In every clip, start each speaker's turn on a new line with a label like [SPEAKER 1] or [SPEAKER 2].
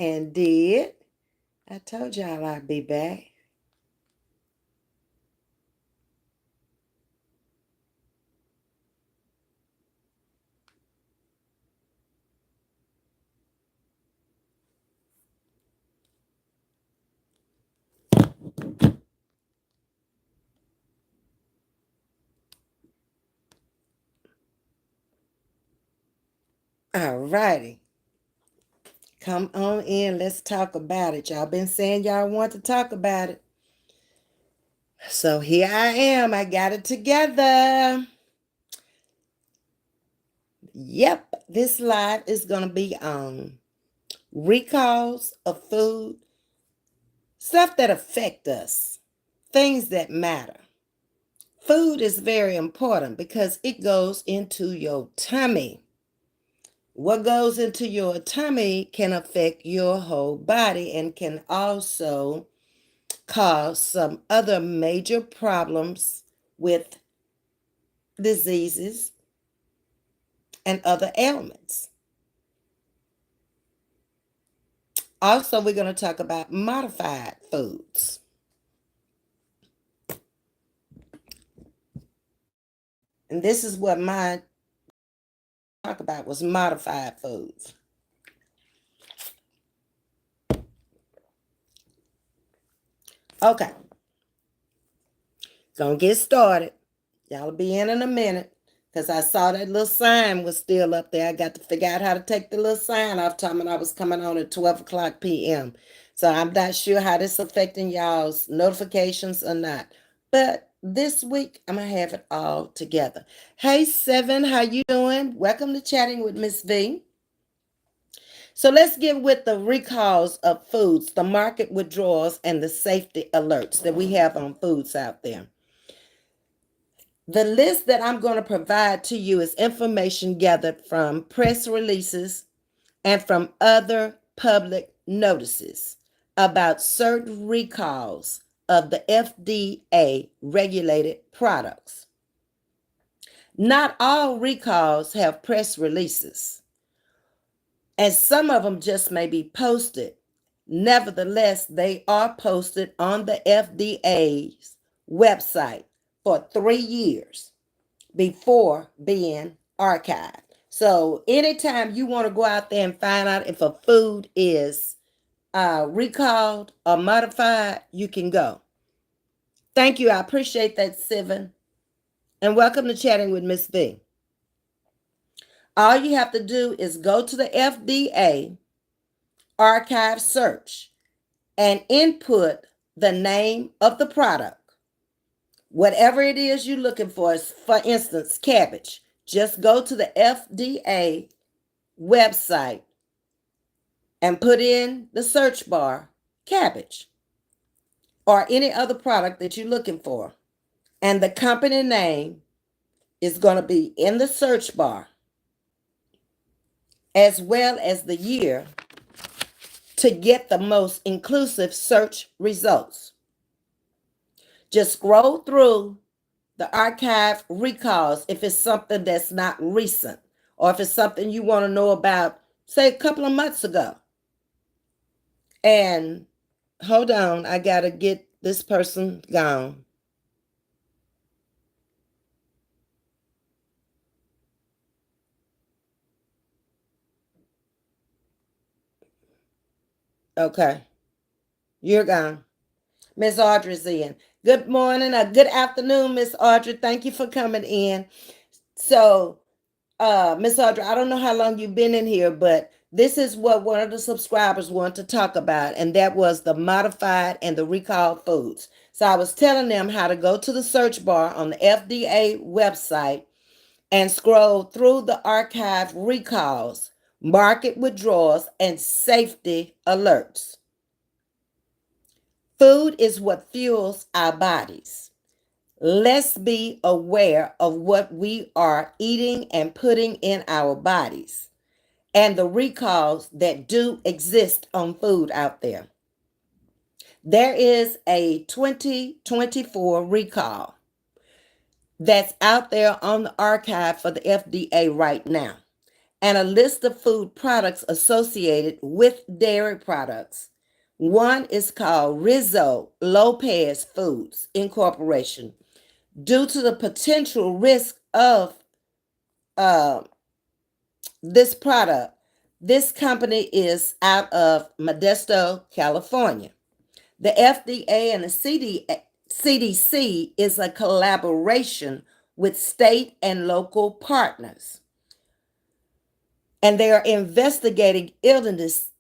[SPEAKER 1] And did. I told y'all I'd be back. All righty. Come on in. Let's talk about it. Y'all been saying y'all want to talk about it. So here I am. I got it together. Yep. This live is going to be on recalls of food, stuff that affect us, things that matter. Food is very important because it goes into your tummy. What goes into your tummy can affect your whole body and can also cause some other major problems with diseases and other ailments. Also, we're going to talk about modified foods. And this is what my talk about was modified foods. Okay, gonna get started. Y'all will be in a minute because I saw that little sign was still up there. I got to figure out how to take the little sign off, telling I was coming on at 12 o'clock p.m. So I'm not sure how this affecting y'all's notifications or not. But this week, I'm going to have it all together. Hey, Seven, how you doing? Welcome to Chatting with Ms.V. So let's get with the recalls of foods, the market withdrawals, and the safety alerts that we have on foods out there. The list that I'm going to provide to you is information gathered from press releases and from other public notices about certain recalls of the FDA regulated products. Not all recalls have press releases, and some of them just may be posted. Nevertheless, they are posted on the FDA's website for 3 years before being archived. So anytime you want to go out there and find out if a food is recalled or modified, you can go. Thank you. I appreciate that, Seven. And welcome to Chatting with Ms.V. All you have to do is go to the FDA archive search and input the name of the product. Whatever it is you're looking for instance, cabbage, just go to the FDA website and put in the search bar cabbage or any other product that you're looking for. And the company name is going to be in the search bar as well as the year to get the most inclusive search results. Just scroll through the archive recalls if it's something that's not recent or if it's something you want to know about, say, a couple of months ago. And hold on, I got to get this person gone. Okay, you're gone. Miss Audrey's in. Good morning or good afternoon, Miss Audrey. Thank you for coming in. So, Miss Audrey, I don't know how long you've been in here, but this is what one of the subscribers wanted to talk about, and that was the modified and the recalled foods. So I was telling them how to go to the search bar on the FDA website and scroll through the archive recalls, market withdrawals, and safety alerts. Food is what fuels our bodies. Let's be aware of what we are eating and putting in our bodies and the recalls that do exist on food out there. There is a 2024 recall that's out there on the archive for the FDA right now. and a list of food products associated with dairy products. One is called Rizzo Lopez Foods Incorporation. Due to the potential risk of uh, this product, this company is out of Modesto, California. The FDA and the CDC is a collaboration with state and local partners, and they are investigating illnesses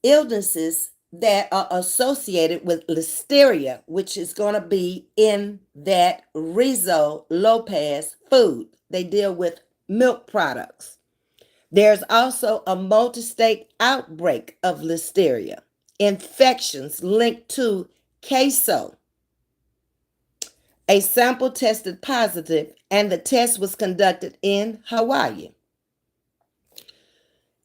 [SPEAKER 1] that are associated with listeria, which is going to be in that Rizzo Lopez food. They deal with milk products. There's also a multi-state outbreak of listeria infections linked to queso. A sample tested positive, and the test was conducted in Hawaii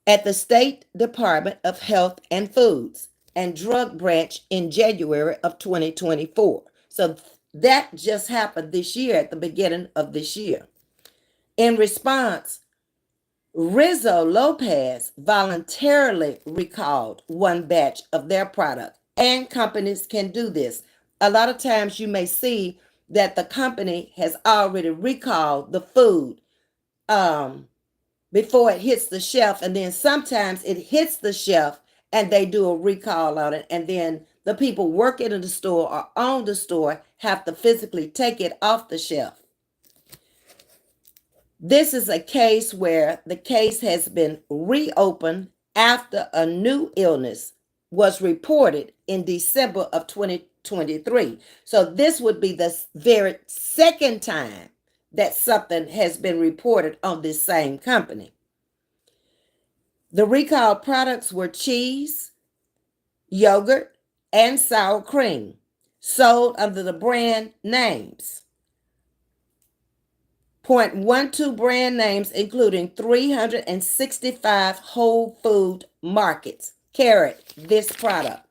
[SPEAKER 1] at the State Department of Health and Foods and Drug Branch in January of 2024. So that just happened this year, at the beginning of this year. In response, Rizzo Lopez voluntarily recalled one batch of their product, and companies can do this. A lot of times you may see that the company has already recalled the food before it hits the shelf, and then sometimes it hits the shelf and they do a recall on it, and then the people working in the store or own the store have to physically take it off the shelf. This is a case where the case has been reopened after a new illness was reported in December of 2023. So this would be the very second time that something has been reported on this same company. The recalled products were cheese, yogurt, and sour cream, sold under the brand names. 0.12 brand names, including 365 Whole Food markets, carried this product.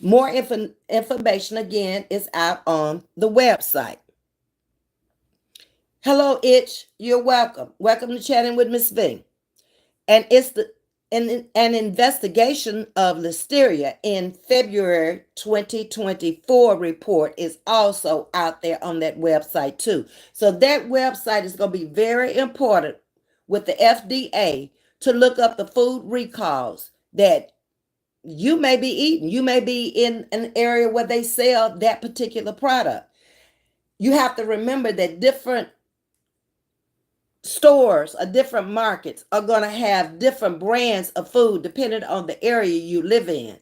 [SPEAKER 1] More information, again, is out on the website. Hello, Itch. You're welcome. Welcome to Chatting with Ms.V. And it's an investigation of listeria in February 2024 report is also out there on that website too. So that website is going to be very important with the FDA to look up the food recalls that you may be eating. You may be in an area where they sell that particular product. You have to remember that different stores or different markets are going to have different brands of food depending on the area you live in.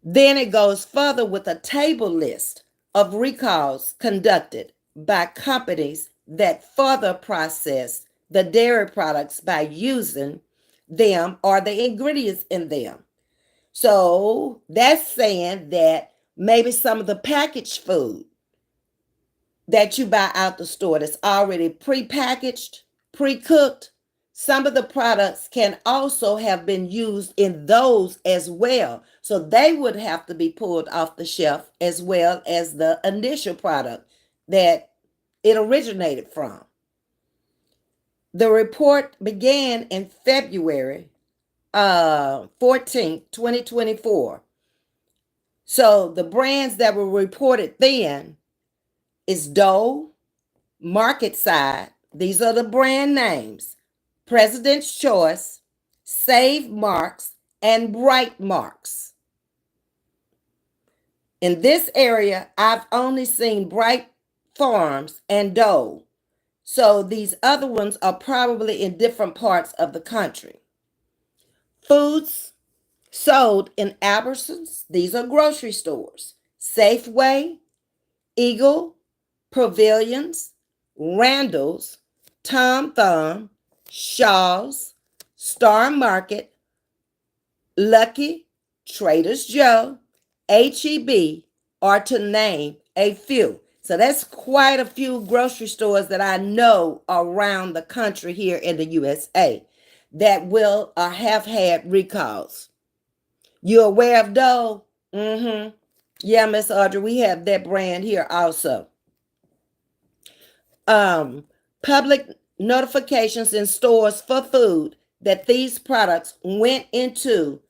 [SPEAKER 1] Then it goes further with a table list of recalls conducted by companies that further process the dairy products by using them or the ingredients in them. So that's saying that maybe some of the packaged food that you buy out the store that's already pre-packaged, pre-cooked, some of the products can also have been used in those as well. So they would have to be pulled off the shelf as well as the initial product that it originated from. The report began in February 14th, 2024. So the brands that were reported then is Dole, Market Side. These are the brand names: President's Choice, Save Marks, and Bright Marks. In this area, I've only seen Bright Farms and Dole. So these other ones are probably in different parts of the country. Foods sold in Albertsons. These are grocery stores. Safeway, Eagle, Pavilions, Randall's, Tom Thumb, Shaw's, Star Market, Lucky, Trader's Joe, HEB, are to name a few. So that's quite a few grocery stores that I know around the country here in the USA that will or have had recalls. You aware of Dole? Yeah, Miss Audrey, we have that brand here also. Public notifications in stores for food that these products went into.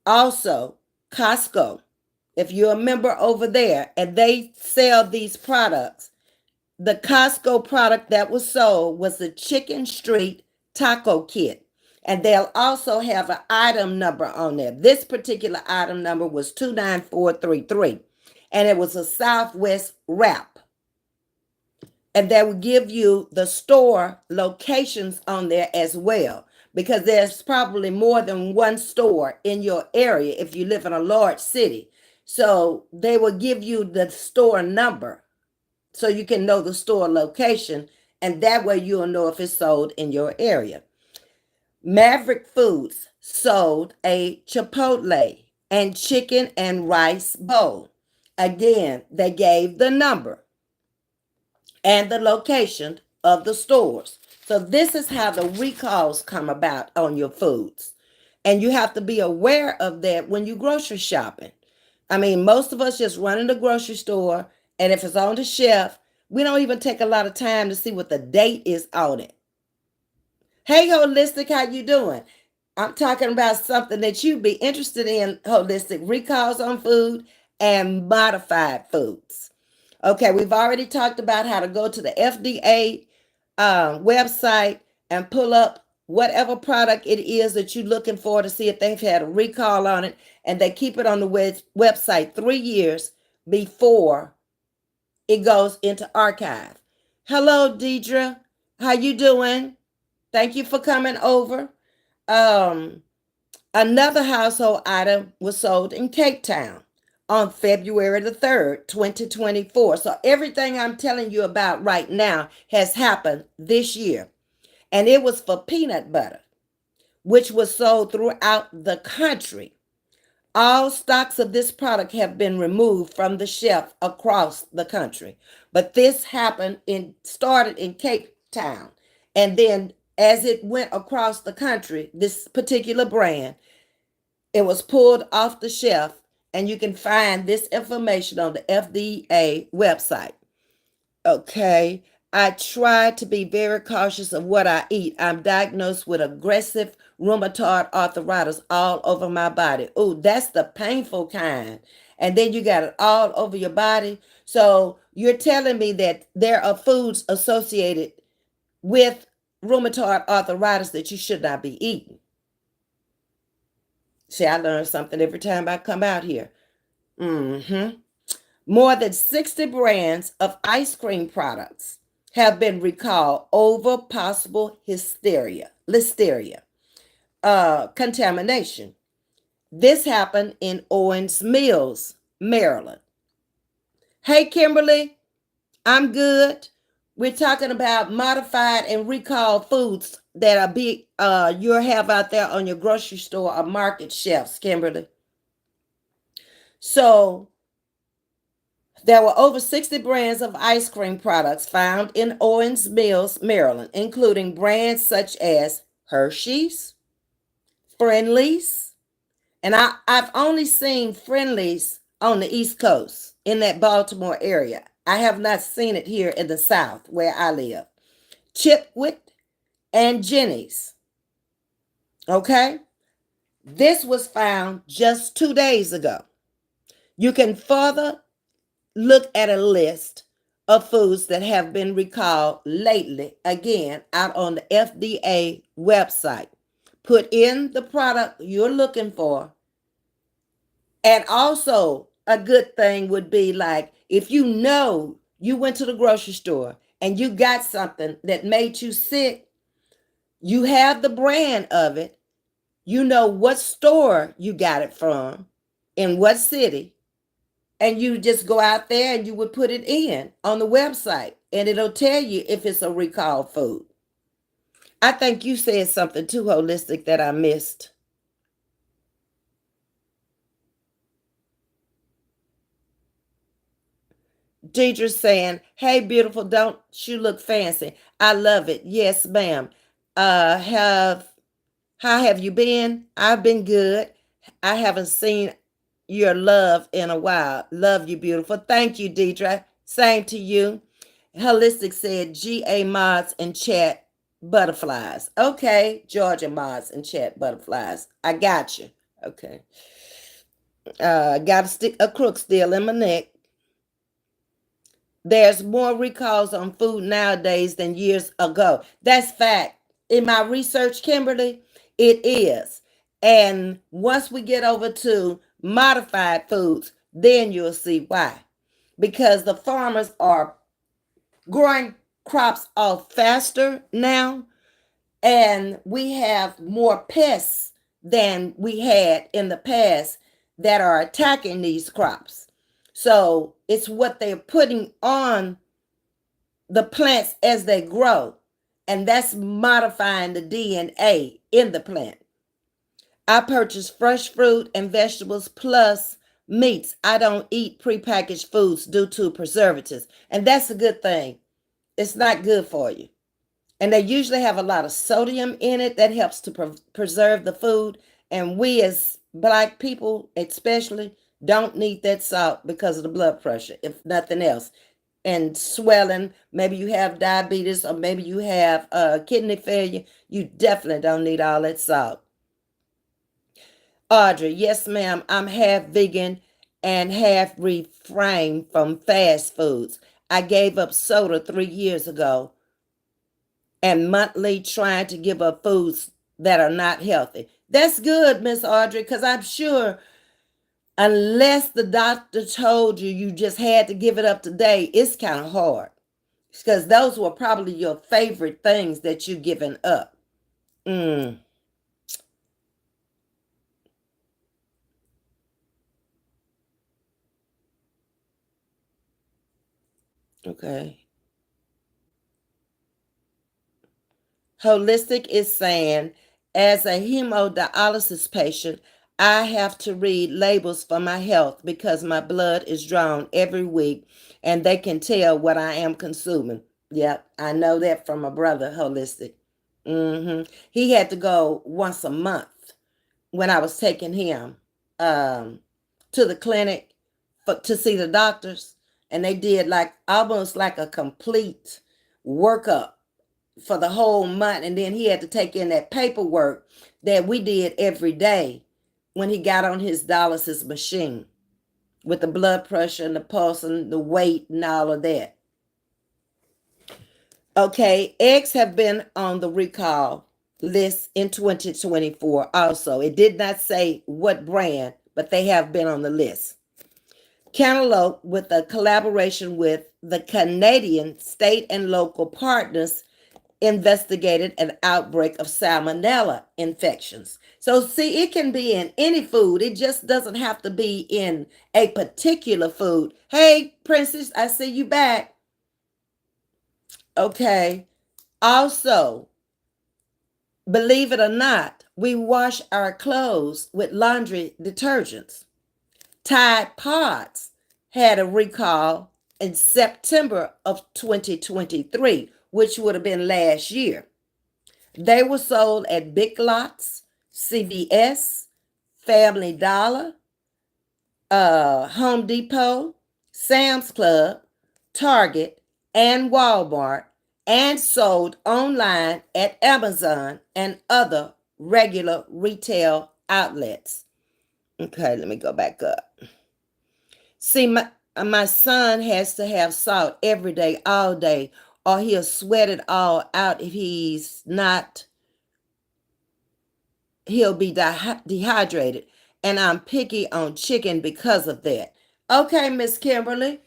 [SPEAKER 1] Also, Costco, if you're a member over there and they sell these products, the Costco product that was sold was the Chicken Street Taco Kit. And they'll also have an item number on there. This particular item number was 29433. And it was a Southwest wrap. And they will give you the store locations on there as well, because there's probably more than one store in your area if you live in a large city. So they will give you the store number so you can know the store location, and that way you'll know if it's sold in your area. Maverick Foods sold a Chipotle and chicken and rice bowl. Again, they gave the number and the location of the stores. So this is how the recalls come about on your foods. And you have to be aware of that when you grocery shopping. I mean, most of us just run in the grocery store, and if it's on the shelf, we don't even take a lot of time to see what the date is on it. Hey, Holistic, how you doing? I'm talking about something that you'd be interested in, Holistic, recalls on food and modified foods. Okay, we've already talked about how to go to the FDA website and pull up whatever product it is that you're looking for to see if they've had a recall on it, and they keep it on the website 3 years before it goes into archive. Hello, Deidre. How you doing? Thank you for coming over. Um, Another household item was sold in Cape Town on February the 3rd, 2024. So everything I'm telling you about right now has happened this year. And it was for peanut butter, which was sold throughout the country. All stocks of this product have been removed from the shelf across the country. But this started in Cape Town. And then as it went across the country, this particular brand, it was pulled off the shelf, and you can find this information on the FDA website. Okay. I try to be very cautious of what I eat. I'm diagnosed with aggressive rheumatoid arthritis all over my body. Oh, that's the painful kind. And then you got it all over your body. So you're telling me that there are foods associated with rheumatoid arthritis that you should not be eating. See, I learn something every time I come out here. More than 60 brands of ice cream products have been recalled over possible listeria contamination. This happened in Owens Mills, Maryland. Hey, Kimberly, I'm good. We're talking about modified and recalled foods that you have out there on your grocery store or market shelves, Kimberly. So there were over 60 brands of ice cream products found in Owens Mills, Maryland, including brands such as Hershey's, Friendly's, and I've only seen Friendly's on the East Coast in that Baltimore area. I have not seen it here in the South where I live. Chipwit and Jenny's. Okay? This was found just 2 days ago. You can further look at a list of foods that have been recalled lately, again, out on the FDA website. Put in the product you're looking for. And also, a good thing would be like if you know you went to the grocery store and you got something that made you sick, you have the brand of it, you know what store you got it from, in what city, and you just go out there and you would put it in on the website, and it'll tell you if it's a recalled food. I think you said something too, Holistic, that I missed. Deidre saying, hey, beautiful, don't you look fancy? I love it. Yes, ma'am. How have you been? I've been good. I haven't seen your love in a while. Love you, beautiful. Thank you, Deidre. Same to you. Holistic said GA mods and chat butterflies. Okay, Georgia mods and chat butterflies. I got you. Okay. Got a crook still in my neck. There's more recalls on food nowadays than years ago. That's fact. In my research, Kimberly, it is. And once we get over to modified foods, then you'll see why. Because the farmers are growing crops off faster now, and we have more pests than we had in the past that are attacking these crops. So it's what they're putting on the plants as they grow, and that's modifying the DNA in the plant. I purchase fresh fruit and vegetables plus meats. I don't eat prepackaged foods due to preservatives, and that's a good thing. It's not good for you. And they usually have a lot of sodium in it that helps to preserve the food. And we as Black people, especially, don't need that salt because of the blood pressure, if nothing else. And swelling, maybe you have diabetes or maybe you have kidney failure. You definitely don't need all that salt. Audrey, yes, ma'am. I'm half vegan and half refrained from fast foods. I gave up soda 3 years ago and monthly trying to give up foods that are not healthy. That's good, Miss Audrey, because I'm sure unless the doctor told you you just had to give it up today, it's kind of hard because those were probably your favorite things that you've given up. Okay. Holistic is saying, as a hemodialysis patient, I have to read labels for my health because my blood is drawn every week and they can tell what I am consuming. Yep, I know that from my brother, Holistic. He had to go once a month when I was taking him um, to the clinic to see the doctors, and they did like almost like a complete workup for the whole month. And then he had to take in that paperwork that we did every day when he got on his dialysis machine with the blood pressure and the pulse and the weight and all of that. Okay, eggs have been on the recall list in 2024 also. It did not say what brand, but they have been on the list. Cantaloupe, with a collaboration with the Canadian state and local partners, investigated an outbreak of salmonella infections. So, see, it can be in any food. It just doesn't have to be in a particular food. Hey, Princess, I see you back. Okay. Also, believe it or not, we wash our clothes with laundry detergents. Tide Pods had a recall in September of 2023, which would have been last year. They were sold at Big Lots, CVS, Family Dollar, Home Depot, Sam's Club, Target, and Walmart, and sold online at Amazon and other regular retail outlets. Okay, let me go back up. See, my son has to have salt every day, all day, or he'll sweat it all out if he'll be dehydrated. And I'm picky on chicken because of that. Okay, Miss Kimberly.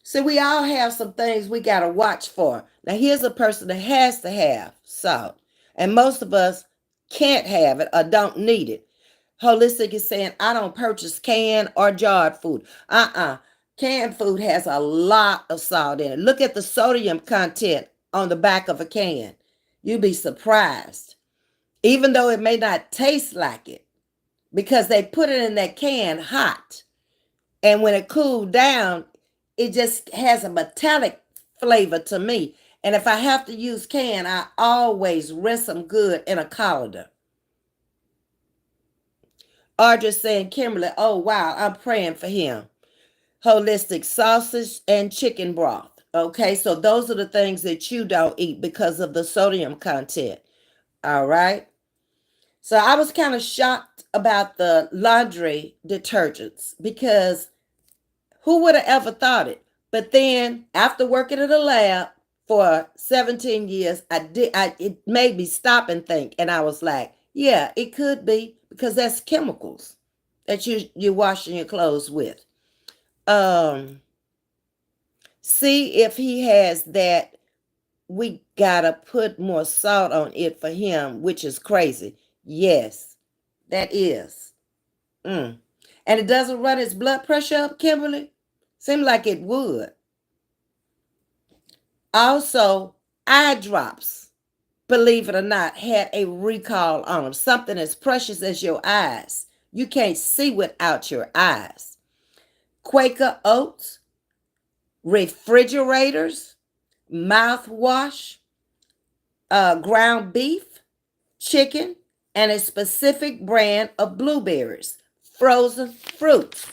[SPEAKER 1] So we all have some things we got to watch for. Now, here's a person that has to have salt, and most of us can't have it or don't need it. Holistic is saying, I don't purchase canned or jarred food. Canned food has a lot of salt in it. Look at the sodium content on the back of a can. You'd be surprised, even though it may not taste like it, because they put it in that can hot. And when it cooled down, it just has a metallic flavor to me. And if I have to use can, I always rinse them good in a colander. Audrey saying, Kimberly, oh wow, I'm praying for him. Holistic sausage and chicken broth. Okay, so those are the things that you don't eat because of the sodium content. All right. So I was kind of shocked about the laundry detergents because who would have ever thought it? But then after working in a lab for 17 years, it made me stop and think. And I was like, yeah, it could be because that's chemicals that you're washing your clothes with. Um, See if he has that. We gotta put more salt on it for him, which is crazy. Yes, that is. Mm. And it doesn't run his blood pressure up, Kimberly? Seemed like it would. Also, eye drops, believe it or not, had a recall on them. Something as precious as your eyes. You can't see without your eyes. Quaker oats, refrigerators, mouthwash, ground beef, chicken, and a specific brand of blueberries, frozen fruits.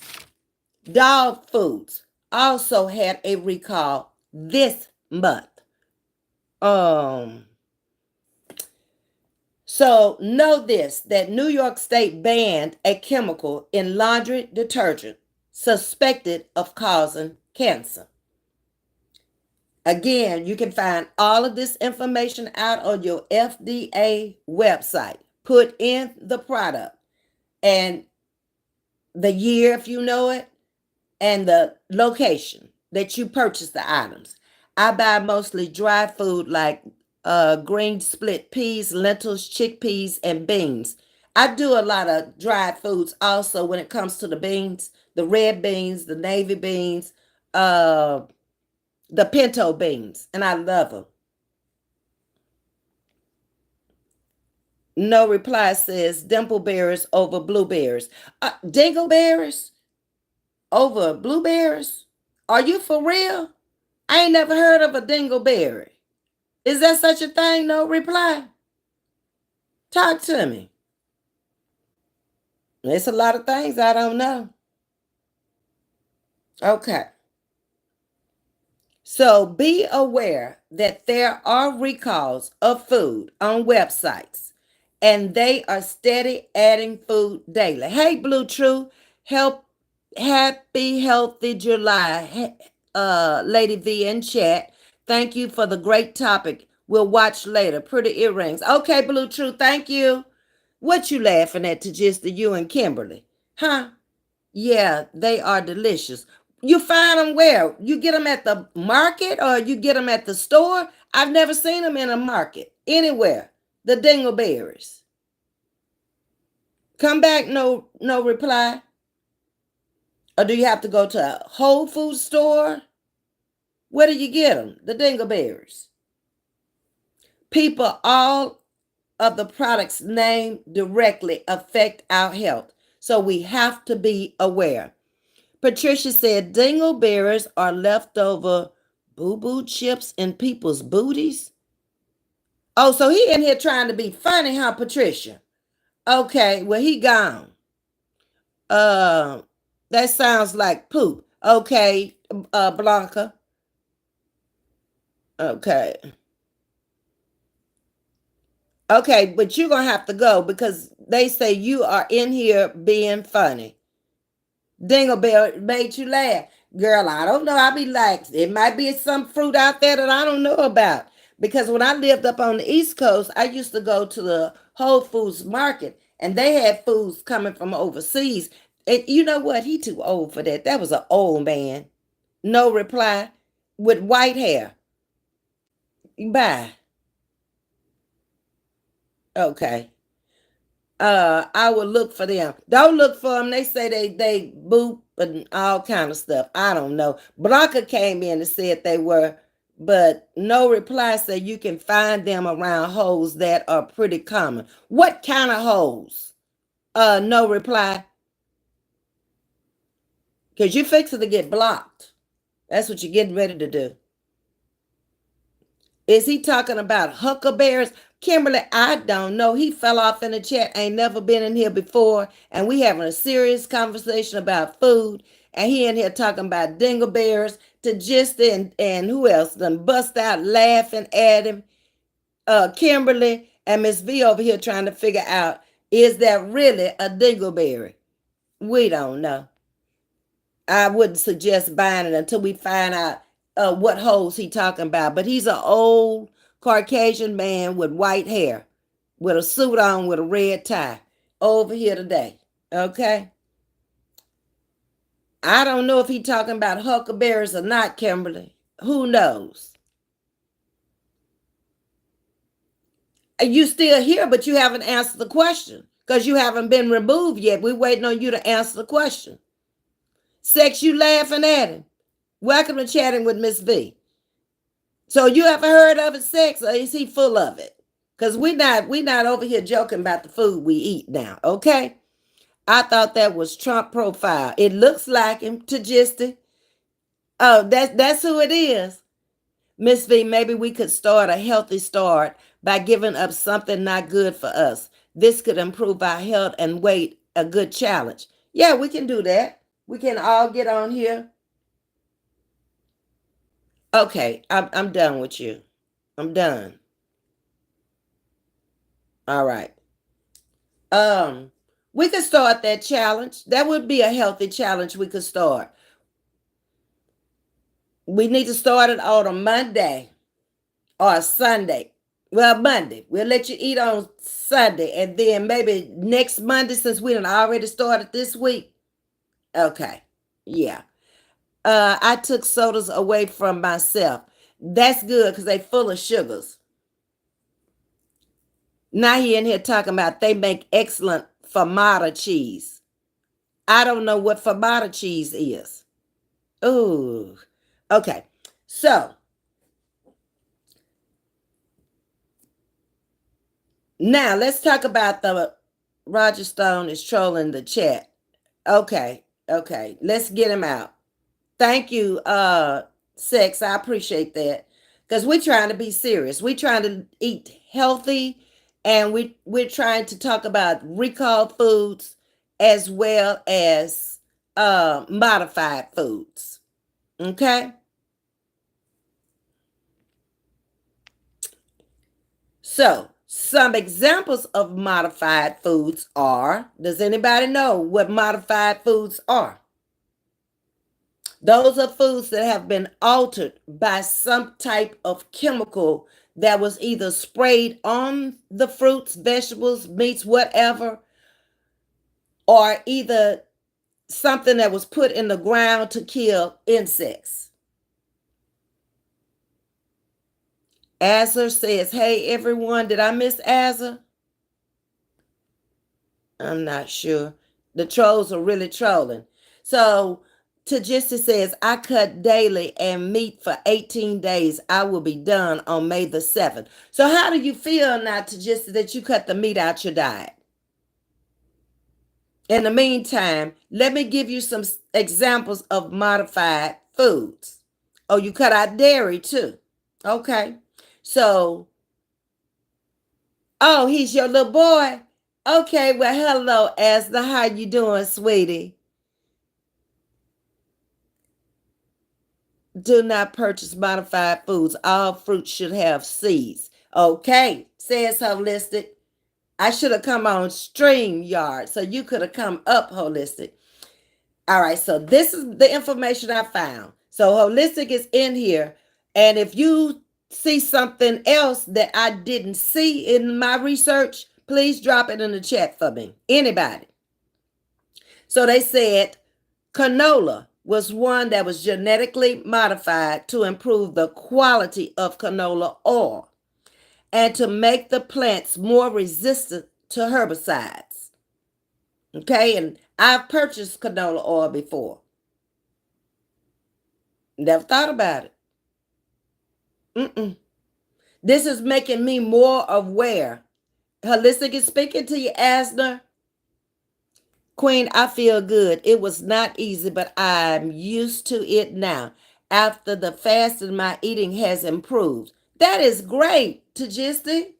[SPEAKER 1] Dog foods also had a recall this month. Um, so know this that New York State banned a chemical in laundry detergent suspected of causing cancer. Again, you can find all of this information out on your FDA website. Put in the product and the year if you know it, and the location that you purchase the items. I buy mostly dry food like green split peas, lentils, chickpeas, and beans. I do a lot of dried foods also when it comes to the beans, the red beans, the navy beans, uh, the pinto beans, and I love them. No reply says dimpleberries over blueberries. Dingleberries over blueberries? Are you for real? I ain't never heard of a dingleberry. Is that such a thing? No reply. Talk to me. It's a lot of things I don't know. Okay. So be aware that there are recalls of food on websites and they are steady adding food daily. Hey, Blue True, help, happy, healthy July, Lady V in chat. Thank you for the great topic. We'll watch later. Pretty earrings. Okay, Blue True, thank you. What you laughing at to just the you and Kimberly? Huh? Yeah, they are delicious. You find them where? You get them at the market or you get them at the store? I've never seen them in a market anywhere. The dingleberries. Come back, no reply. Or do you have to go to a Whole Foods store? Where do you get them? The dingleberries. People, all of the products named directly affect our health. So we have to be aware. Patricia said dingleberries are leftover boo-boo chips in people's booties. Oh, so he in here trying to be funny, huh, Patricia? Okay, well, he gone. Uh, that sounds like poop. Okay, Blanca. Okay. Okay, but you're gonna have to go because they say you are in here being funny. Dingleberry made you laugh. Girl, I don't know. I be like, it might be some fruit out there that I don't know about. Because when I lived up on the East Coast, I used to go to the Whole Foods market and they had foods coming from overseas. And you know what? He too old for that. That was an old man. No reply with white hair. Bye. Okay. I will look for them. Don't look for them. They say they boop and all kind of stuff. I don't know. Blanca came in and said they were, but no reply said you can find them around holes that are pretty common. What kind of holes? No reply. Because you're fixing to get blocked. That's what you're getting ready to do. Is he talking about huckleberries? Kimberly, I don't know. He fell off in the chat. Ain't never been in here before. And we having a serious conversation about food. And he in here talking about dingleberries. to just and who else done bust out laughing at him. Kimberly and Ms.V over here trying to figure out, is that really a dingleberry? We don't know. I wouldn't suggest buying it until we find out what holes he talking about. But he's an old Caucasian man with white hair, with a suit on, with a red tie, over here today. Okay. I don't know if he talking about huckleberries or not, Kimberly. Who knows? You still here, but you haven't answered the question because you haven't been removed yet. We're waiting on you to answer the question. Sex, you laughing at him. Welcome to Chatting with Ms.V. So you ever heard of it, Sex, or is he full of it? Because we not over here joking about the food we eat now, okay? I thought that was Trump profile. It looks like him to Gisty. Oh, that's who it is. Miss V, maybe we could start a healthy start by giving up something not good for us. This could improve our health and weight, a good challenge. Yeah, we can do that. We can all get on here. Okay, I'm done with you. I'm done. All right. We could start that challenge. That would be a healthy challenge we could start. We need to start it on a Monday or a Sunday. Well, Monday. We'll let you eat on Sunday. And then maybe next Monday, since we done already started this week. Okay. Yeah. I took sodas away from myself. That's good because they full of sugars. Now he in here talking about they make excellent Famata cheese. I don't know what Famata cheese is. Ooh. Okay. So now let's talk about the Roger Stone is trolling the chat. Okay. Okay. Let's get him out. Thank you, Sex. I appreciate that. Because we're trying to be serious. We're trying to eat healthy and we're trying to talk about recalled foods as well as modified foods. Okay. So some examples of modified foods are, does anybody know what modified foods are? Those are foods that have been altered by some type of chemical that was either sprayed on the fruits, vegetables, meats, whatever, or either something that was put in the ground to kill insects. Azar says, hey, everyone, did I miss Azar? I'm not sure. The trolls are really trolling. So, Tajista says, I cut daily and meat for 18 days. I will be done on May the 7th. So, how do you feel now, Tajista, that you cut the meat out your diet? In the meantime, let me give you some examples of modified foods. Oh, you cut out dairy too. Okay. So, oh, he's your little boy. Okay, well, hello, Asna. How you doing, sweetie? Do not purchase modified foods. All fruit should have seeds. Okay, says Holistic. I should have come on StreamYard, so you could have come up, Holistic. All right, so this is the information I found. So Holistic is in here, and if you see something else that I didn't see in my research, please drop it in the chat for me. Anybody. So they said canola was one that was genetically modified to improve the quality of canola oil and to make the plants more resistant to herbicides. Okay, and I've purchased canola oil before. Never thought about it. This is making me more aware. Holistic is speaking to you, Asner. Queen, I feel good. It was not easy, but I'm used to it now. After the fasting, my eating has improved. That is great, Tajisti.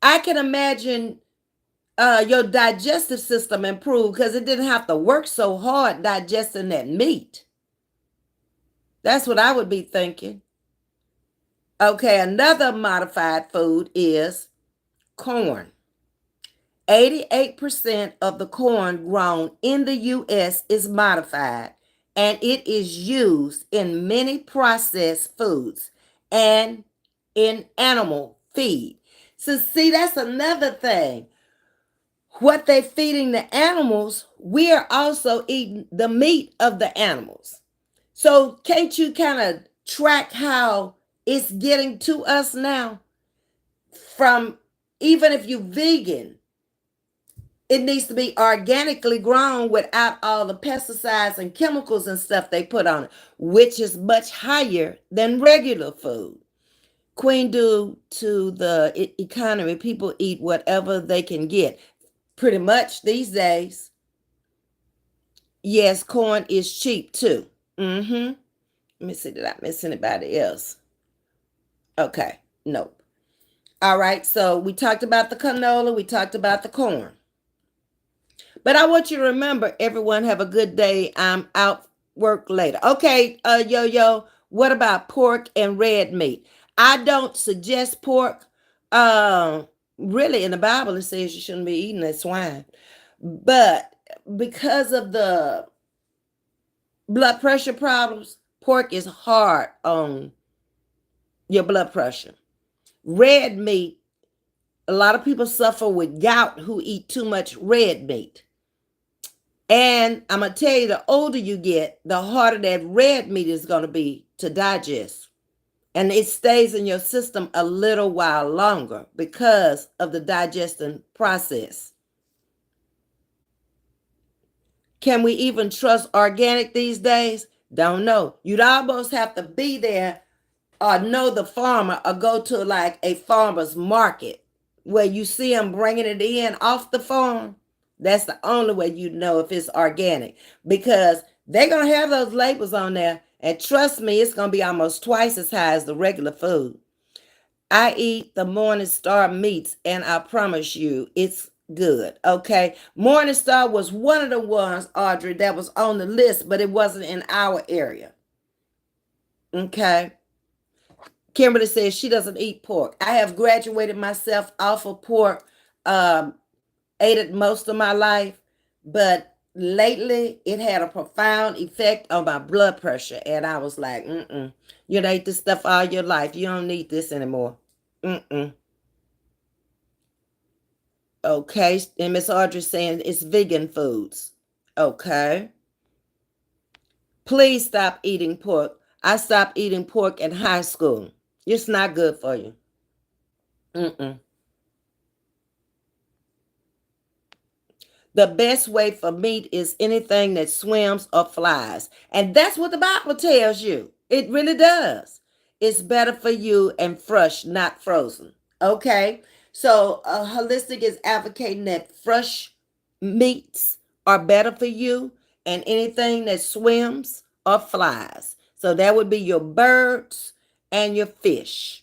[SPEAKER 1] I can imagine your digestive system improved because it didn't have to work so hard digesting that meat. That's what I would be thinking. Okay, another modified food is corn. 88% of the corn grown in the U.S. is modified, and it is used in many processed foods and in animal feed. So, see, that's another thing. What they're feeding the animals, we are also eating the meat of the animals. So, can't you kind of track how it's getting to us now? From even if you're vegan, it needs to be organically grown without all the pesticides and chemicals and stuff they put on it, which is much higher than regular food. Queen, due to the economy, people eat whatever they can get. Pretty much these days, yes, corn is cheap too. Mm-hmm. Let me see, did I miss anybody else? Okay, nope. All right, so we talked about the canola, we talked about the corn. But I want you to remember, everyone, have a good day. I'm out work later. Okay, yo, what about pork and red meat? I don't suggest pork. Really, in the Bible, it says you shouldn't be eating that swine. But because of the blood pressure problems, pork is hard on your blood pressure. Red meat, a lot of people suffer with gout who eat too much red meat. And I'm going to tell you, the older you get, the harder that red meat is going to be to digest. And it stays in your system a little while longer because of the digestion process. Can we even trust organic these days? Don't know. You'd almost have to be there or know the farmer or go to like a farmer's market where you see them bringing it in off the farm. That's the only way you know if it's organic, because they're going to have those labels on there. And trust me, it's going to be almost twice as high as the regular food. I eat the Morning Star meats, and I promise you it's good. Okay. Morning Star was one of the ones, Audrey, that was on the list, but it wasn't in our area. Okay. Kimberly says she doesn't eat pork. I have graduated myself off of pork, ate it most of my life, but lately it had a profound effect on my blood pressure. And I was like, you ate this stuff all your life. You don't need this anymore. Okay. And Miss Audrey saying it's vegan foods. Okay. Please stop eating pork. I stopped eating pork in high school. It's not good for you. The best way for meat is anything that swims or flies. And that's what the Bible tells you. It really does. It's better for you and fresh, not frozen. Okay? So, Holistic is advocating that fresh meats are better for you and anything that swims or flies. So, that would be your birds and your fish.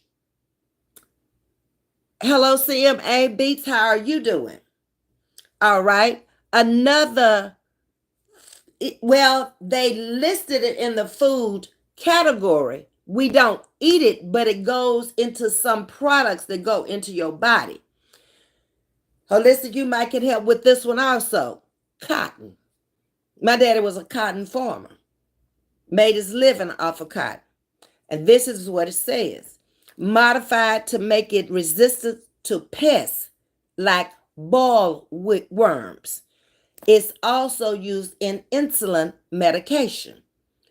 [SPEAKER 1] Hello, CMA Beats. How are you doing? All right. Another, well, they listed it in the food category. We don't eat it, but it goes into some products that go into your body. Holistic, you might can help with this one also. Cotton. My daddy was a cotton farmer, made his living off of cotton. And this is what it says: modified to make it resistant to pests like bollworms. It's also used in insulin medication.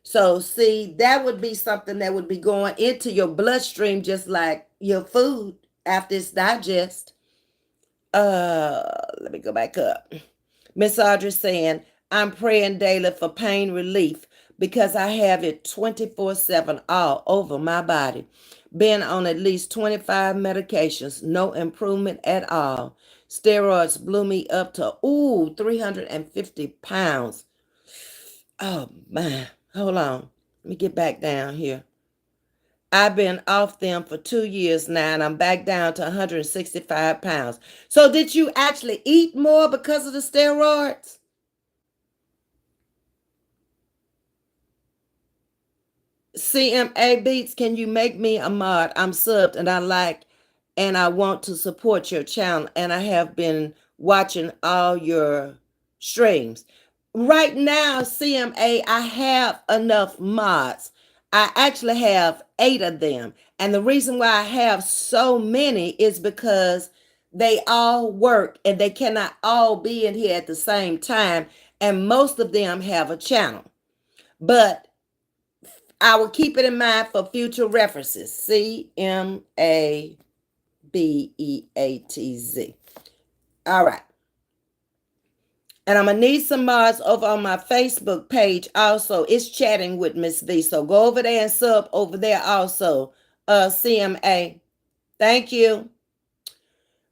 [SPEAKER 1] So, see, that would be something that would be going into your bloodstream just like your food after it's digested. Let me go back up. Miss Audrey saying, I'm praying daily for pain relief because I have it 24/7 all over my body. Been on at least 25 medications, no improvement at all. Steroids blew me up to 350 pounds. Oh man, hold on. Let me get back down here. I've been off them for 2 years now, and I'm back down to 165 pounds. So did you actually eat more because of the steroids? CMA Beats, can you make me a mod? I'm subbed and I want to support your channel, and I have been watching all your streams. Right now, CMA, I have enough mods. I actually have 8 of them. And the reason why I have so many is because they all work and they cannot all be in here at the same time. And most of them have a channel. But I will keep it in mind for future references. CMABEATZ. All right. And I'm going to need some mods over on my Facebook page also. It's Chatting with Ms. V. So go over there and sub over there also. CMA. Thank you.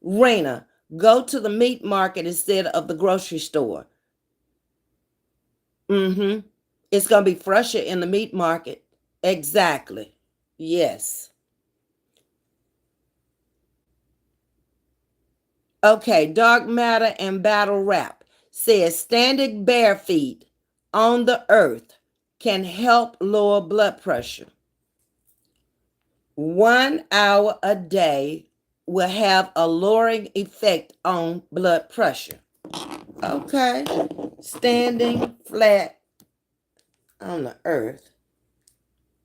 [SPEAKER 1] Rena, go to the meat market instead of the grocery store. Mm-hmm. It's going to be fresher in the meat market. Exactly. Yes. Okay, Dark Matter and Battle Rap says standing bare feet on the earth can help lower blood pressure. 1 hour a day will have a lowering effect on blood pressure. Okay, standing flat on the earth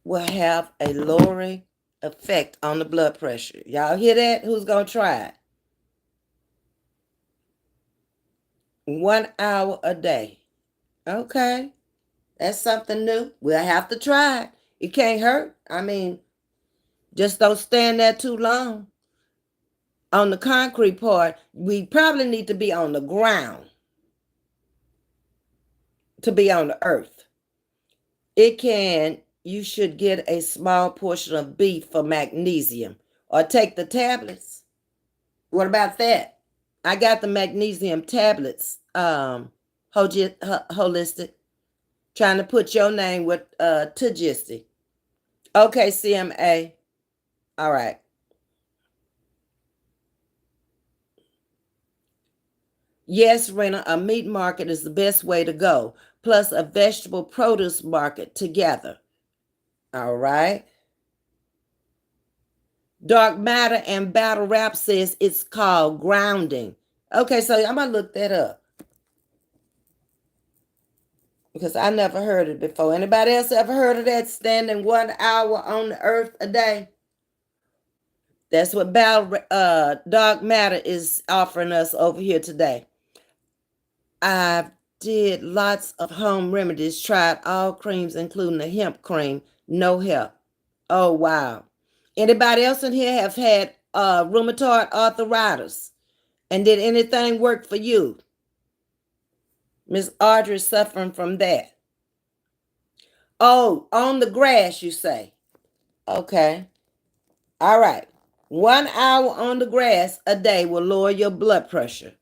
[SPEAKER 1] will have a lowering effect on the blood pressure. Y'all hear that? Who's going to try it? 1 hour a day. Okay. That's something new. We'll have to try it. It can't hurt. I mean, just don't stand there too long. On the concrete part, we probably need to be on the ground to be on the earth. You should get a small portion of beef for magnesium or take the tablets. What about that? I got the magnesium tablets, holistic. Trying to put your name with Tajisti. Okay, CMA. All right. Yes, Rena, a meat market is the best way to go, plus a vegetable produce market together. All right. Dark Matter and Battle Rap says it's called grounding. Okay, so I'm going to look that up because I never heard it before. Anybody else ever heard of that? Standing 1 hour on the earth a day? That's what Dark Matter is offering us over here today. I did lots of home remedies, tried all creams, including the hemp cream. No help. Oh, wow. Anybody else in here have had rheumatoid arthritis? And did anything work for you? Miss Audrey suffering from that. Oh, on the grass, you say. Okay. All right. 1 hour on the grass a day will lower your blood pressure,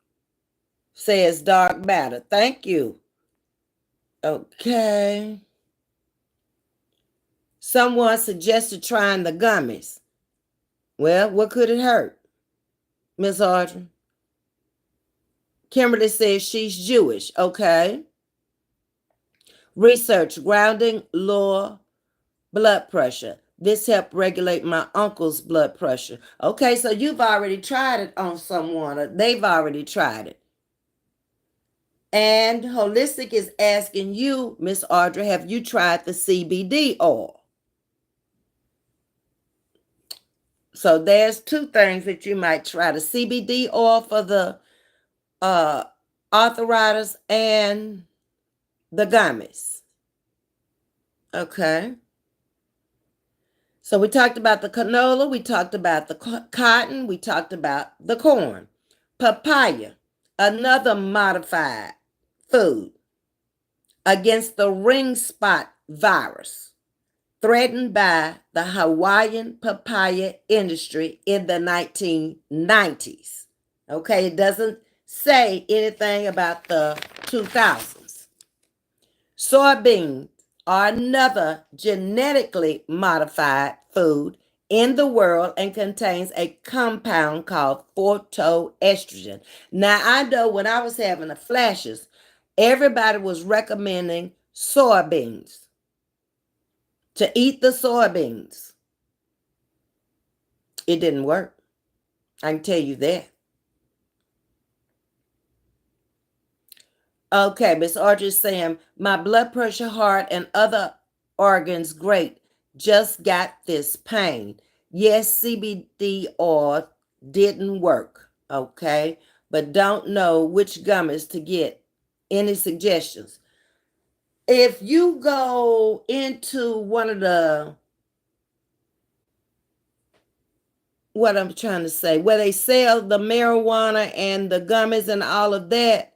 [SPEAKER 1] says Dark Matter. Thank you. Okay. Someone suggested trying the gummies. Well, what could it hurt, Miss Audrey? Kimberly says she's Jewish. Okay. Research grounding, lower blood pressure. This helped regulate my uncle's blood pressure. Okay, so you've already tried it on someone, or they've already tried it. And Holistic is asking you, Miss Audrey, have you tried the CBD oil? So there's 2 things that you might try: the CBD oil for the arthritis and the gummies. Okay. So we talked about the canola, we talked about the cotton, we talked about the corn. Papaya, another modified food against the ring spot virus threatened by the Hawaiian papaya industry in the 1990s. Okay, it doesn't say anything about the 2000s. Soybeans are another genetically modified food in the world and contains a compound called phytoestrogen. Now, I know when I was having the flashes, everybody was recommending soybeans to eat the soybeans. It didn't work. I can tell you that. Okay, Miss Audrey's saying, my blood pressure, heart, and other organs great. Just got this pain. Yes, CBD oil didn't work. Okay, but don't know which gummies to get. Any suggestions? If you go into one of the, what I'm trying to say, where they sell the marijuana and the gummies and all of that,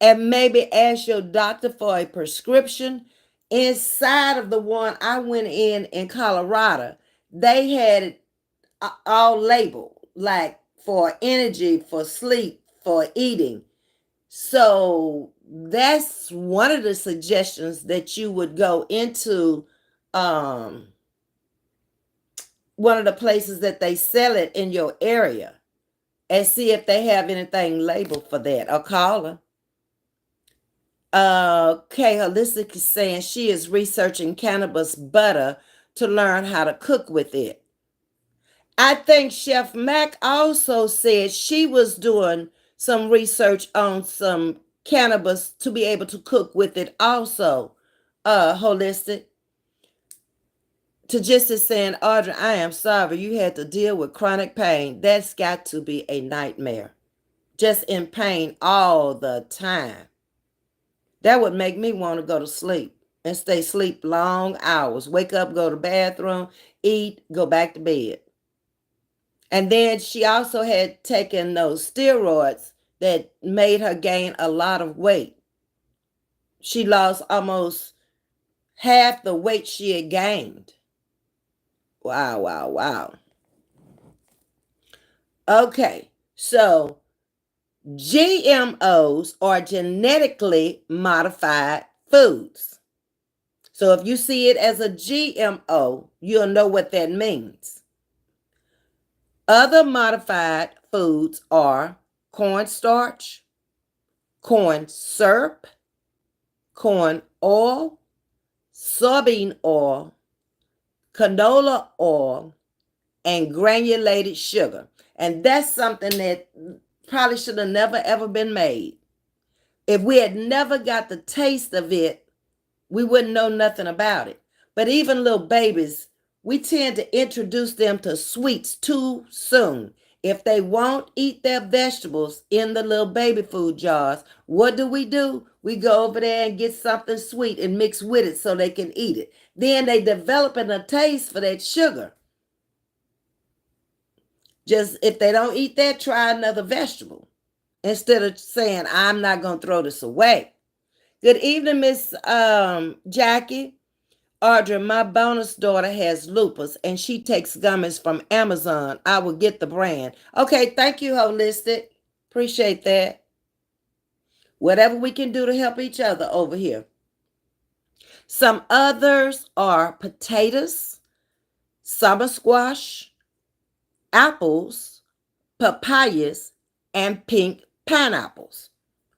[SPEAKER 1] and maybe ask your doctor for a prescription. Inside of the one I went in Colorado, they had it all labeled, like for energy, for sleep, for eating. So that's one of the suggestions, that you would go into one of the places that they sell it in your area and see if they have anything labeled for that, or call them. Okay, Holistic is saying she is researching cannabis butter to learn how to cook with it. I think Chef Mac also said she was doing some research on some cannabis to be able to cook with it also. Holistic. To just as saying, Audrey, I am sorry you had to deal with chronic pain. That's got to be a nightmare. Just in pain all the time. That would make me want to go to sleep and stay asleep long hours. Wake up, go to the bathroom, eat, go back to bed. And then she also had taken those steroids that made her gain a lot of weight. She lost almost half the weight she had gained. Wow, wow, wow. Okay, so GMOs are genetically modified foods. So if you see it as a GMO, you'll know what that means. Other modified foods are cornstarch, corn syrup, corn oil, soybean oil, canola oil, and granulated sugar. And that's something that probably should have never ever been made. If we had never got the taste of it, we wouldn't know nothing about it. But even little babies, we tend to introduce them to sweets too soon. If they won't eat their vegetables in the little baby food jars, what do? We go over there and get something sweet and mix with it so they can eat it. Then they developing a taste for that sugar. Just if they don't eat that, try another vegetable instead of saying, I'm not going to throw this away. Good evening, Miss Jackie. Audrey, my bonus daughter has lupus and she takes gummies from Amazon. I will get the brand. Okay, thank you, Holistic. Appreciate that. Whatever we can do to help each other over here. Some others are potatoes, summer squash, apples, papayas, and pink pineapples.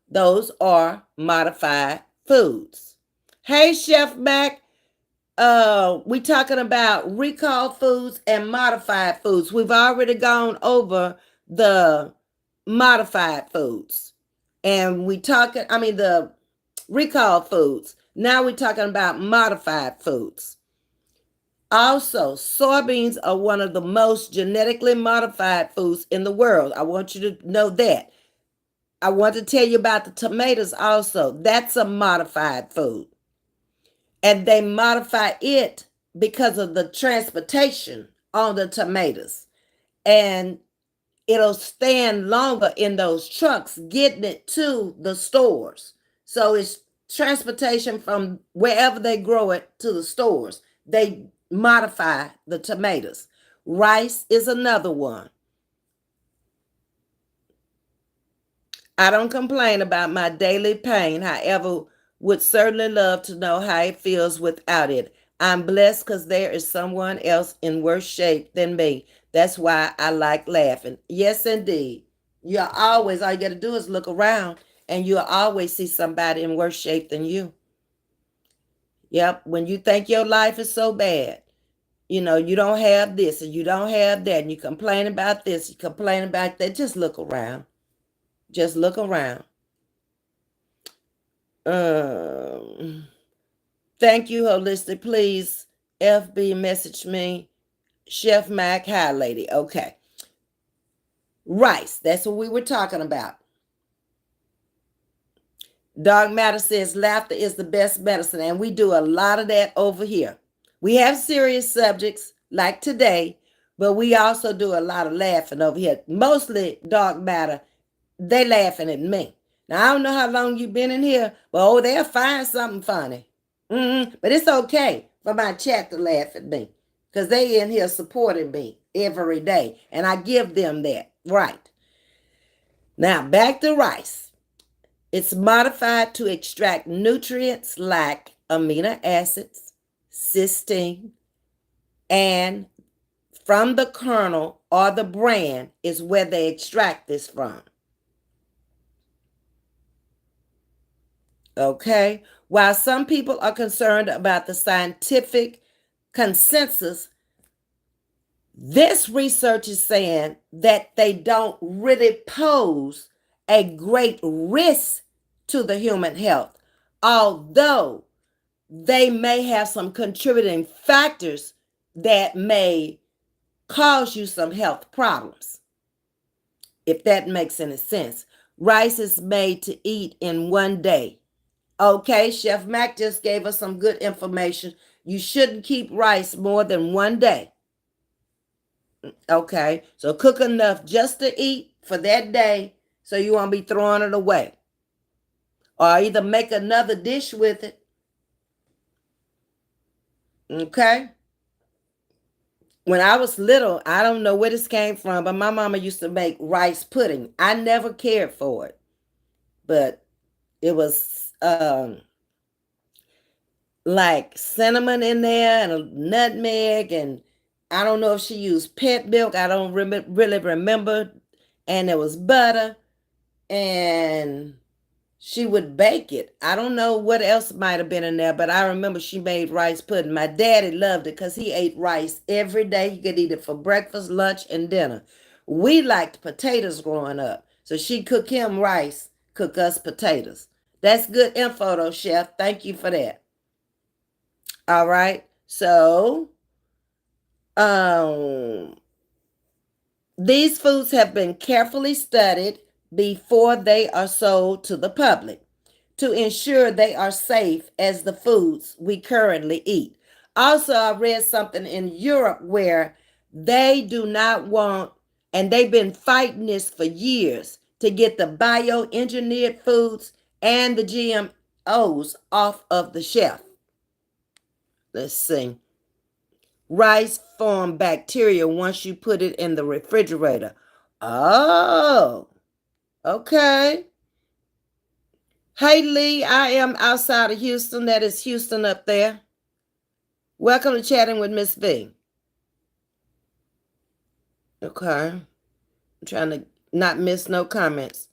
[SPEAKER 1] Those are modified foods. Hey, Chef Mac. We talking about recalled foods and modified foods. We've already gone over the modified foods. And the recalled foods. Now we're talking about modified foods. Also, soybeans are one of the most genetically modified foods in the world. I want you to know that. I want to tell you about the tomatoes also. That's a modified food. And they modify it because of the transportation on the tomatoes. And it'll stand longer in those trucks getting it to the stores. So it's transportation from wherever they grow it to the stores. They modify the tomatoes. Rice is another one. I don't complain about my daily pain, however, would certainly love to know how it feels without it. I'm blessed because there is someone else in worse shape than me. That's why I like laughing. Yes, indeed. All you got to do is look around and you'll always see somebody in worse shape than you. Yep. When you think your life is so bad, you don't have this and you don't have that, and you complain about this, you complain about that. Just look around. Just look around. Um, Thank you, Holistic. Please, FB message me. Chef Mac, hi, lady. Okay. Rice. That's what we were talking about. Dog Matter says laughter is the best medicine, and we do a lot of that over here. We have serious subjects like today, but we also do a lot of laughing over here. Mostly Dog Matter, they laughing at me. Now I don't know how long you've been in here, but they'll find something funny. But it's okay for my chat to laugh at me, because they in here supporting me every day, and I give them that. Right. Now back to rice. It's modified to extract nutrients like amino acids, cysteine, and from the kernel or the bran is where they extract this from. Okay? While some people are concerned about the scientific consensus, this research is saying that they don't really pose a great risk to the human health, although they may have some contributing factors that may cause you some health problems, if that makes any sense. Rice is made to eat in one day. Okay, Chef Mac just gave us some good information. You shouldn't keep rice more than one day. Okay, so cook enough just to eat for that day so you won't be throwing it away. Or either make another dish with it. Okay? When I was little, I don't know where this came from, but my mama used to make rice pudding. I never cared for it, but it was like cinnamon in there and a nutmeg, and I don't know if she used pet milk. I don't really remember. And there was butter, and she would bake it. I don't know what else might have been in there, but I remember she made rice pudding. My daddy loved it because he ate rice every day. He could eat it for breakfast, lunch, and dinner. We liked potatoes growing up, so she cook him rice, cook us potatoes. That's good info, though, Chef. Thank you for that. All right. So, these foods have been carefully studied before they are sold to the public to ensure they are safe as the foods we currently eat. Also, I read something in Europe where they do not want, and they've been fighting this for years, to get the bioengineered foods and the GMOs off of the shelf. Let's see. Rice form bacteria once you put it in the refrigerator. Oh, okay. Hey, Lee, I am outside of Houston. That is Houston up there. Welcome to Chatting with Ms.V. Okay. I'm trying to not miss no comments.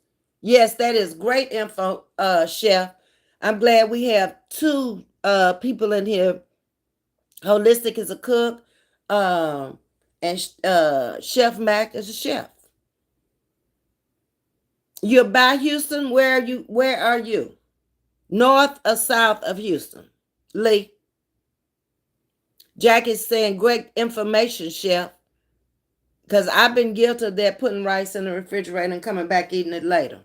[SPEAKER 1] Yes, that is great info, Chef. I'm glad we have two people in here. Holistic is a cook, and Chef Mac is a chef. You're by Houston. Where are you? Where are you? North or south of Houston? Lee. Jackie's saying great information, Chef. Because I've been guilty of that, putting rice in the refrigerator and coming back eating it later.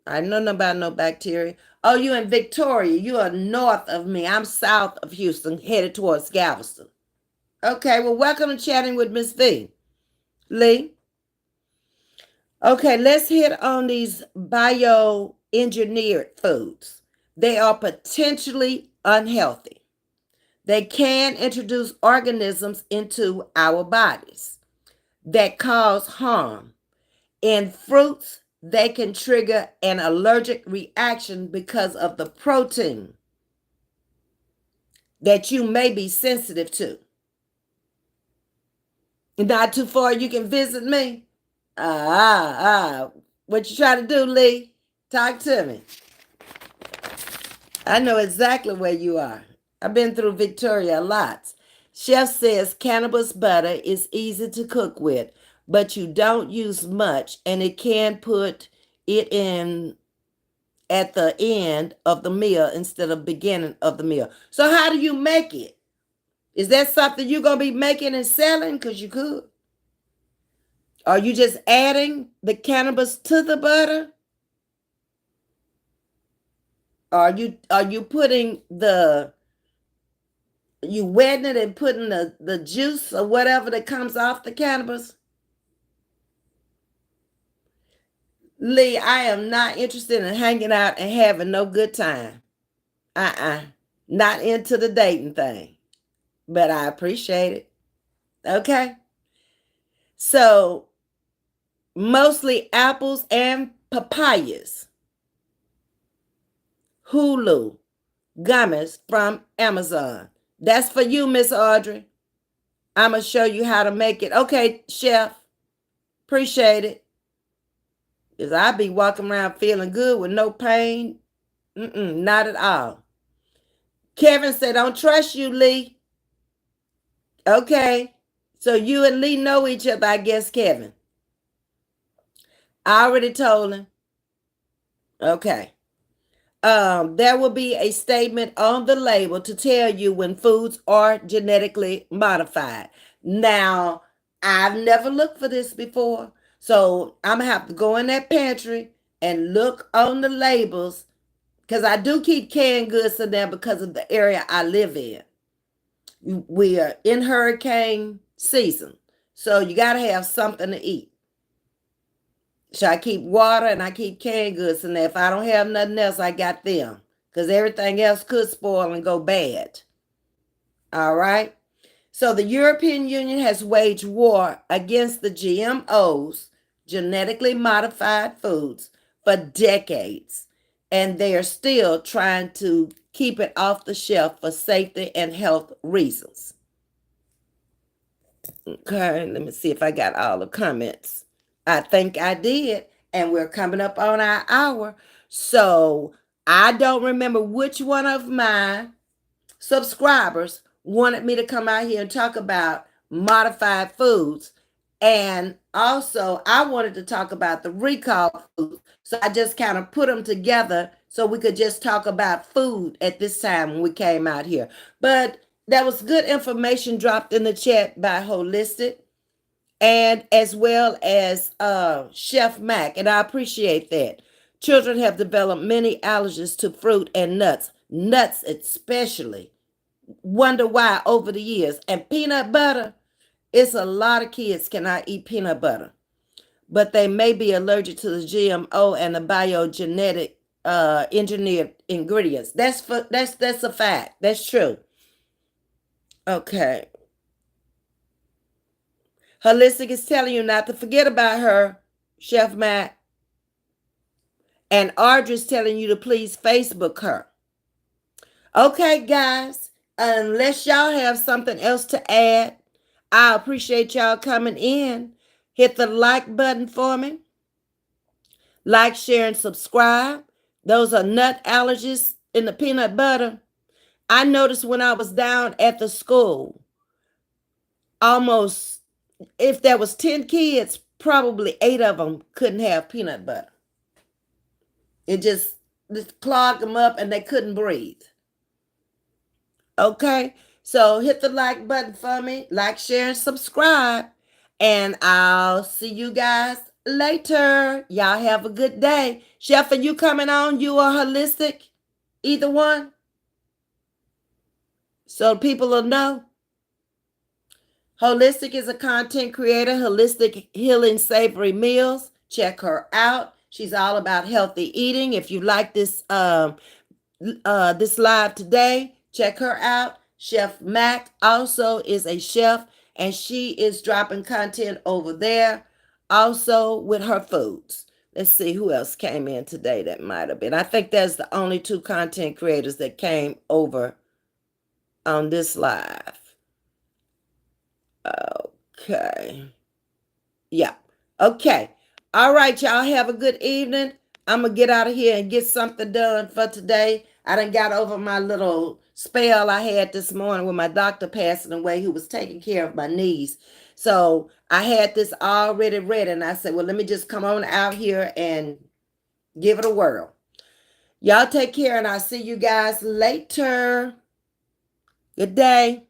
[SPEAKER 1] I know nothing about no bacteria. Oh, you in Victoria. You are north of me. I'm south of Houston, headed towards Galveston. Okay, well, welcome to Chatting with Ms.V. Lee. Okay, let's hit on these bioengineered foods. They are potentially unhealthy. They can introduce organisms into our bodies that cause harm. In fruits, they can trigger an allergic reaction because of the protein that you may be sensitive to. Not too far, you can visit me. What you trying to do, Lee? Talk to me. I know exactly where you are. I've been through Victoria a lot. Chef says cannabis butter is easy to cook with, but you don't use much, and it can put it in at the end of the meal instead of beginning of the meal. So how do you make it? Is that something you're gonna be making and selling? Because you could. Are you just adding the cannabis to the butter? Are you putting you wetting it and putting the juice or whatever that comes off the cannabis? Lee, I am not interested in hanging out and having no good time. Not into the dating thing. But I appreciate it. Okay. So mostly apples and papayas. Hulu gummies from Amazon. That's for you, Miss Audrey. I'm going to show you how to make it. Okay, chef. Appreciate it. Because I be walking around feeling good with no pain. Not at all. Kevin said, don't trust you, Lee. Okay. So you and Lee know each other, I guess, Kevin. I already told him. Okay. There will be a statement on the label to tell you when foods are genetically modified. Now, I've never looked for this before, so I'm gonna have to go in that pantry and look on the labels because I do keep canned goods in there because of the area I live in. We are in hurricane season, so you got to have something to eat. So I keep water and I keep canned goods in there. If I don't have nothing else, I got them. Because everything else could spoil and go bad. All right. So the European Union has waged war against the GMOs, genetically modified foods, for decades. And they are still trying to keep it off the shelf for safety and health reasons. Okay, let me see if I got all the comments. I think I did. And we're coming up on our hour. So I don't remember which one of my subscribers wanted me to come out here and talk about modified foods. And also, I wanted to talk about the recall foods. So I just kind of put them together so we could just talk about food at this time when we came out here. But there was good information dropped in the chat by Holistic and as well as Chef Mac, and I appreciate that. Children have developed many allergies to fruit and nuts especially. Wonder why over the years. And peanut butter, it's a lot of kids cannot eat peanut butter, but they may be allergic to the GMO and the biogenetic engineered ingredients. That's a fact. That's true. Okay. Holistic is telling you not to forget about her, Chef Matt. And Audra's telling you to please Facebook her. Okay, guys, unless y'all have something else to add, I appreciate y'all coming in. Hit the like button for me. Like, share, and subscribe. Those are nut allergies in the peanut butter. I noticed when I was down at the school, almost if there was 10 kids, probably 8 of them couldn't have peanut butter. It just clogged them up and they couldn't breathe. Okay, so hit the like button for me, like, share, and subscribe. And I'll see you guys later. Y'all have a good day. Chef, are you coming on? You are Holistic? Either one? So people will know. Holistic is a content creator, Holistic Healing Savory Meals. Check her out. She's all about healthy eating. If you like this this live today, check her out. Chef Mac also is a chef, and she is dropping content over there also with her foods. Let's see who else came in today that might have been. I think that's the only 2 content creators that came over on this live. Okay. Yeah. Okay. All right, y'all have a good evening. I'm going to get out of here and get something done for today. I done got over my little spell I had this morning with my doctor passing away, who was taking care of my knees. So I had this already ready, and I said, well, let me just come on out here and give it a whirl. Y'all take care, and I'll see you guys later. Good day.